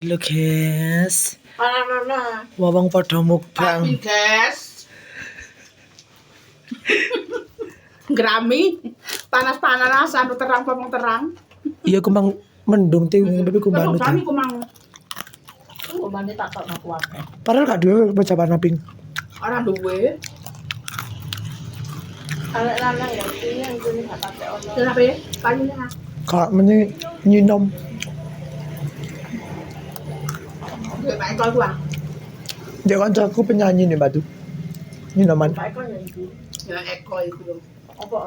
Lho guys, Ana-ana. wong padha mukbang. Pagi guys. Grami panas-panasan terang pomong terang. Iya kemang mendung ting tapi kumbang Kami itu. kumang. Kumane tak tok aku akeh. Padahal gak duwe pejabat naping. Ora duwe. Kalau lanang ya, ini yang gue nggak pakai ono. Kenapa ya? Kayunya. Kak menye nyinom. Gue pakai kol gua. Dia kancaku penyanyi nih batu. Nyinoman. Pakai kon yang itu. Ya eko itu dong. Apa?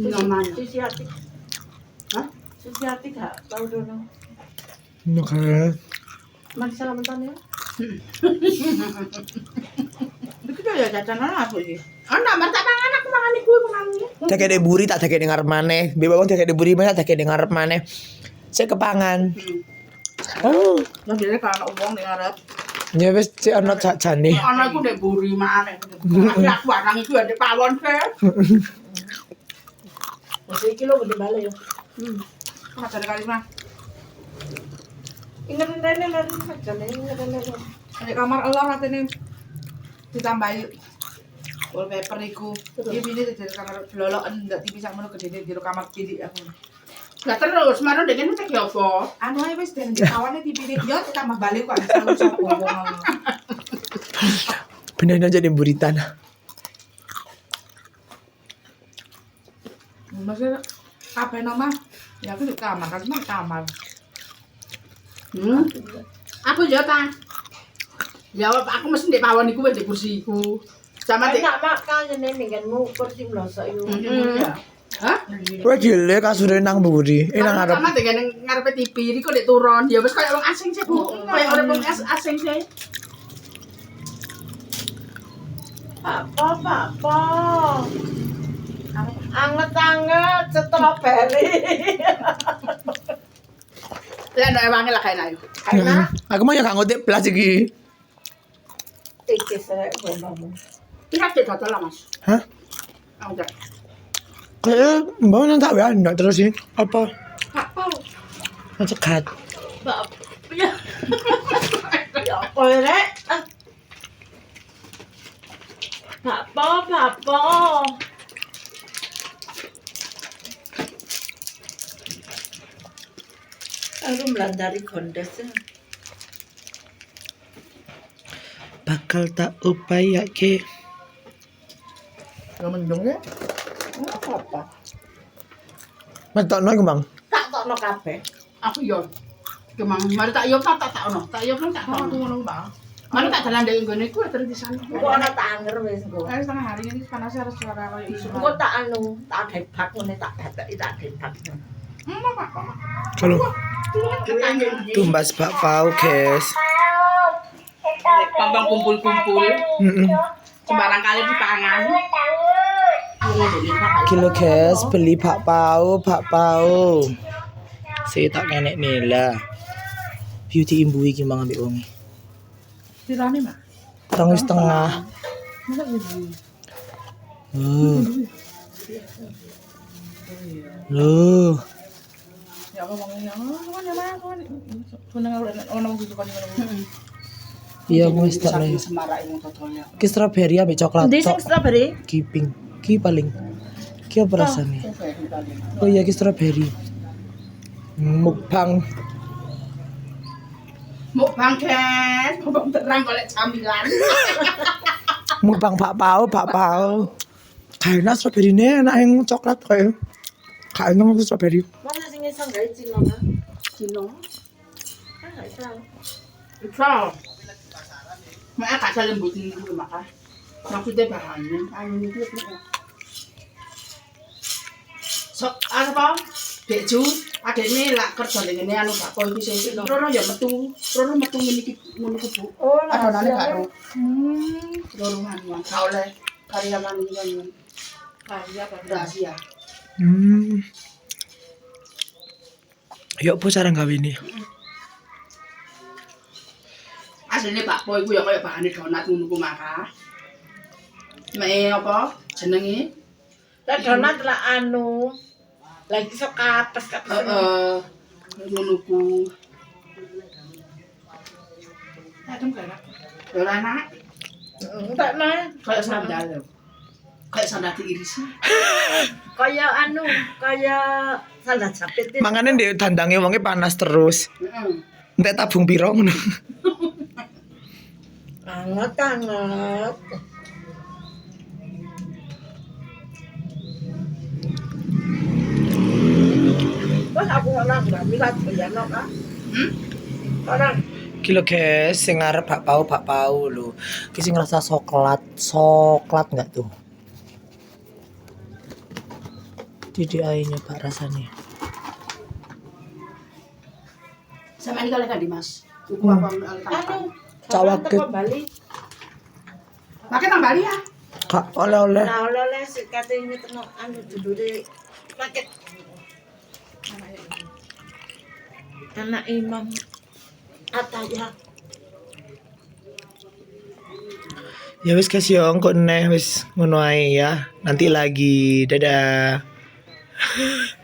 Nyaman. Sisi hati. Hah? Sisi hati gak tahu dong. Oke. Mari salam mentan ya. Iki ya jajanan aku iki. Ana martabangan aku mangan iku mangan. Tak kene buri tak kene ngarep maneh. Mbek wong tak kene buri maneh tak kene ngarep maneh. Sik kepangan. Oh, Lah dhewe kalau wong ning arep. ya wis sik ana jajane. Ana iku ndek buri maneh. Aku barang iku ndek pawon ke. Masih iki lo gede balik ya. Ada kali mah. Ingat rene lari aja nih, ingat rene. Di kamar Allah katanya ditambahi wallpaper iku. Dia pilih dari kamar lolokan ndak bisa ngono gede di kamar cilik aku. Lah terus marang dene nek ya apa? Anu ae wis den kawane dipilih yo tambah balik kok selalu sopo wong. Bener jadi buritan. Maksudnya apa nama? Ya aku di kamar kan mah kamar. Aku ya ta. Jawab aku mesti ndek pawon iku wis ndek kursiku. Sama ndek Enak makan jenenge ninggenmu kursi blosok iku. Hah? Kowe dile kasure nang buri. Nang ngarep. Sama dengan ngarepe TV iku ndek turun. Ya wis kaya wong asing sih, Bu. Kaya orang wong asing sih. Apa? Anget-anget stroberi. Lah ndak wangi lah kae ayo. Enak. Aku mah ya gak ngerti blas iki. Iki srek ngomong. Iya sih dodol lah, Mas. Hah? Enggak. Kayak mbak nang tak wae ndak terus sih. Apa? Apa? Cekat. Bap. Ya. Ya kowe rek. Apa? Aku melandari gondes. Bakal tak upayake. Yo mendung ya. Apa? Metokno iku, Bang. Tak tokno kabeh. Aku yo. Kemang, mari tak yo tak ono. Tak yo tak ono ngono, Bang. Mari tak dalan ndek nggone iku terus di sana. Engko ana tak anger wis engko. Setengah hari ini panas harus suara kayak isu. Engko tak anu, tak debak ngene tak dateki tak debak. Kalau tumbas bakpao, guys. Pambang kumpul-kumpul. Heeh. Sembarang kali dipangan. Kilo guys, beli bakpao. Saya tak nenek nila. Beauty imbu iki mang ambek wong. Tirane mah. 2,5. Masa gitu. Loh. Ya aku ngomongnya, ono gitu kan. Iya wis tak lagi. Semarak yang totalnya. Ki strawberry ambek coklat. Ndi sing strawberry? Ki pink. Ki paling. Ki apa rasanya? Oh iya ki strawberry. Mukbang. Mukbang guys, mukbang terang golek camilan. Mukbang bakpao. Kayaknya strawberry ini enak yang coklat kayak. Kayaknya strawberry. Mana sing iso gawe Cina kan? Cino. Kan gak iso. Bisa. Mak gak lembutin dulu makan. Maksudnya bahannya, anu itu apa? Sok apa? Deju, adene lak kerja ning ngene anu bakpo iki sing rono ya metu ngene iki ngono ku Bu. Oh, Adonane karo. Rorongan wong gak oleh karyawan iki kan. Karya kan. Rahasia. Yuk apa cara gawe ini? Asline bakpo iku ya kaya bahane donat ngono ku maka. Mek apa jenenge? Lah donat lah anu. Lagi sok kapes. Ngono ku. Adem gak enak. Ya ora enak. Enggak mah. Kayak sandal. Kayak sandal diirisi. Kayak anu, kayak sandal jepit itu. Mangane ndek dandange wonge panas terus. Heeh. Entek tabung piro ngono. Anget. Wah, aku orang nggak minat ya no kan? Orang Iki lho guys, sing ngarep bakpao lho. Iki sing rasa coklat enggak tuh? DDI-nya Pak rasanya. Sama ini kali kan Dimas. Tuku apa anu Cawak teko Bali. Makan nang Bali ya. Kak oleh-oleh. Nah, oleh-oleh sik katene teno anu judule paket anak Imam Ataya. Ya wis guys yo engko neh wis ngono ae ya. Nanti lagi. Dadah.